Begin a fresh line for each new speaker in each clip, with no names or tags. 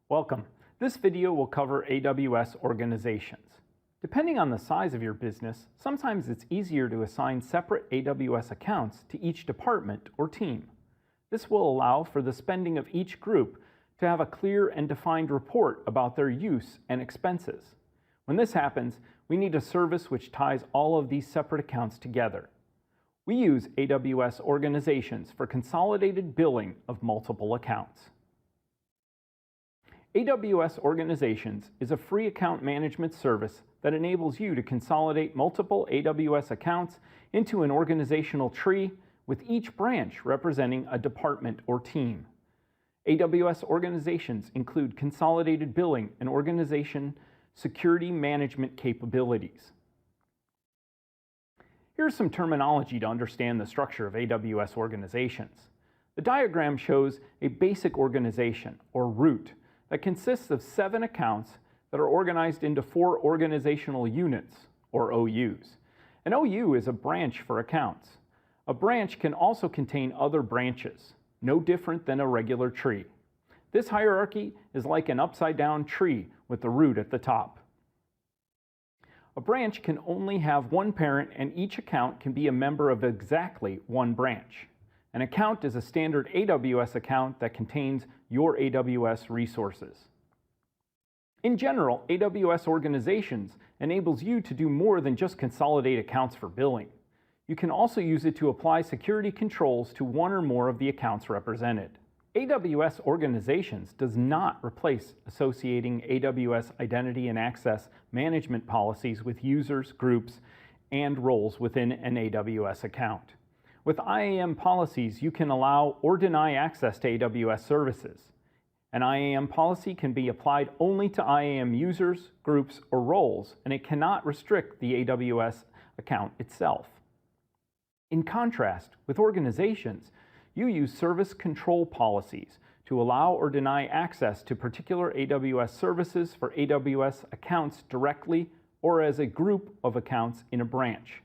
Welcome. This video will cover AWS organizations. Depending on the size of your business, sometimes it's easier to assign separate AWS accounts to each department or team. This will allow for the spending of each group to have a clear and defined report about their use and expenses. When this happens, we need a service which ties all of these separate accounts together. We use AWS organizations for consolidated billing of multiple accounts. AWS Organizations is a free account management service that enables you to consolidate multiple AWS accounts into an organizational tree with each branch representing a department or team. AWS Organizations include consolidated billing and organization security management capabilities. Here's some terminology to understand the structure of AWS organizations. The diagram shows a basic organization, or root, that consists of 7 accounts that are organized into 4 organizational units, or OUs. An OU is a branch for accounts. A branch can also contain other branches, no different than a regular tree. This hierarchy is like an upside-down tree with the root at the top. A branch can only have one parent, and each account can be a member of exactly one branch. An account is a standard AWS account that contains your AWS resources. In general, AWS Organizations enables you to do more than just consolidate accounts for billing. You can also use it to apply security controls to one or more of the accounts represented. AWS Organizations does not replace associating AWS identity and access management policies with users, groups, and roles within an AWS account. With IAM policies, you can allow or deny access to AWS services. An IAM policy can be applied only to IAM users, groups, or roles, and it cannot restrict the AWS account itself. In contrast, with organizations, you use service control policies to allow or deny access to particular AWS services for AWS accounts directly or as a group of accounts in a branch.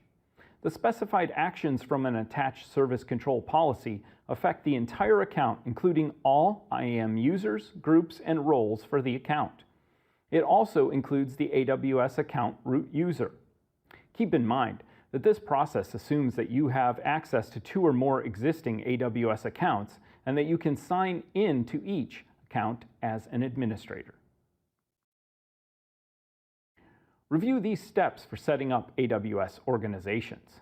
The specified actions from an attached service control policy affect the entire account, including all IAM users, groups, and roles for the account. It also includes the AWS account root user. Keep in mind that this process assumes that you have access to 2 or more existing AWS accounts and that you can sign in to each account as an administrator. Review these steps for setting up AWS organizations.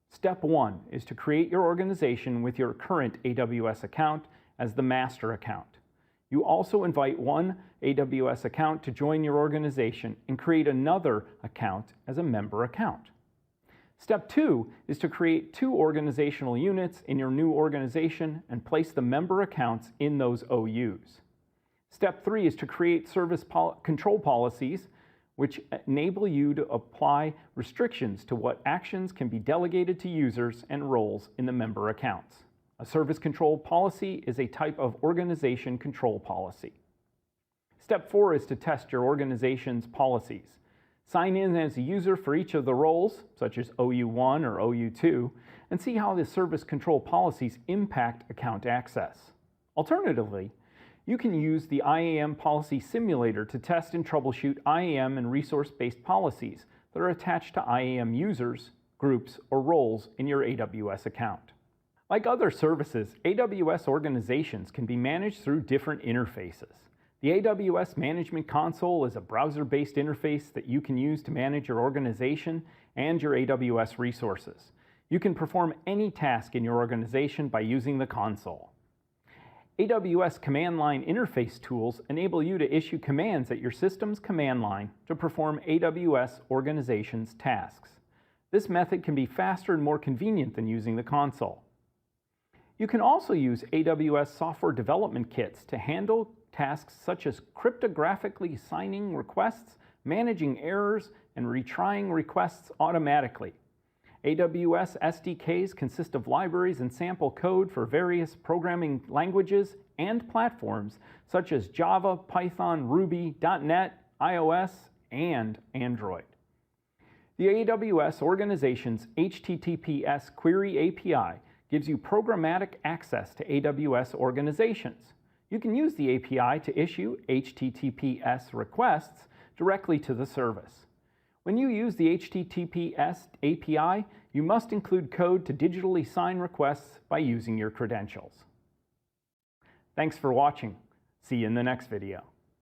Step 1 is to create your organization with your current AWS account as the master account. You also invite one AWS account to join your organization and create another account as a member account. Step 2 is to create 2 organizational units in your new organization and place the member accounts in those OUs. Step 3 is to create service control policies which enable you to apply restrictions to what actions can be delegated to users and roles in the member accounts. A service control policy is a type of organization control policy. Step 4 is to test your organization's policies. Sign in as a user for each of the roles, such as OU1 or OU2, and see how the service control policies impact account access. Alternatively, you can use the IAM policy simulator to test and troubleshoot IAM and resource-based policies that are attached to IAM users, groups, or roles in your AWS account. Like other services, AWS organizations can be managed through different interfaces. The AWS Management Console is a browser-based interface that you can use to manage your organization and your AWS resources. You can perform any task in your organization by using the console. AWS command line interface tools enable you to issue commands at your system's command line to perform AWS organizations tasks. This method can be faster and more convenient than using the console. You can also use AWS software development kits to handle tasks such as cryptographically signing requests, managing errors, and retrying requests automatically. AWS SDKs consist of libraries and sample code for various programming languages and platforms such as Java, Python, Ruby, .NET, iOS, and Android. The AWS Organizations HTTPS Query API gives you programmatic access to AWS Organizations. You can use the API to issue HTTPS requests directly to the service. When you use the HTTPS API, you must include code to digitally sign requests by using your credentials. Thanks for watching. See you in the next video.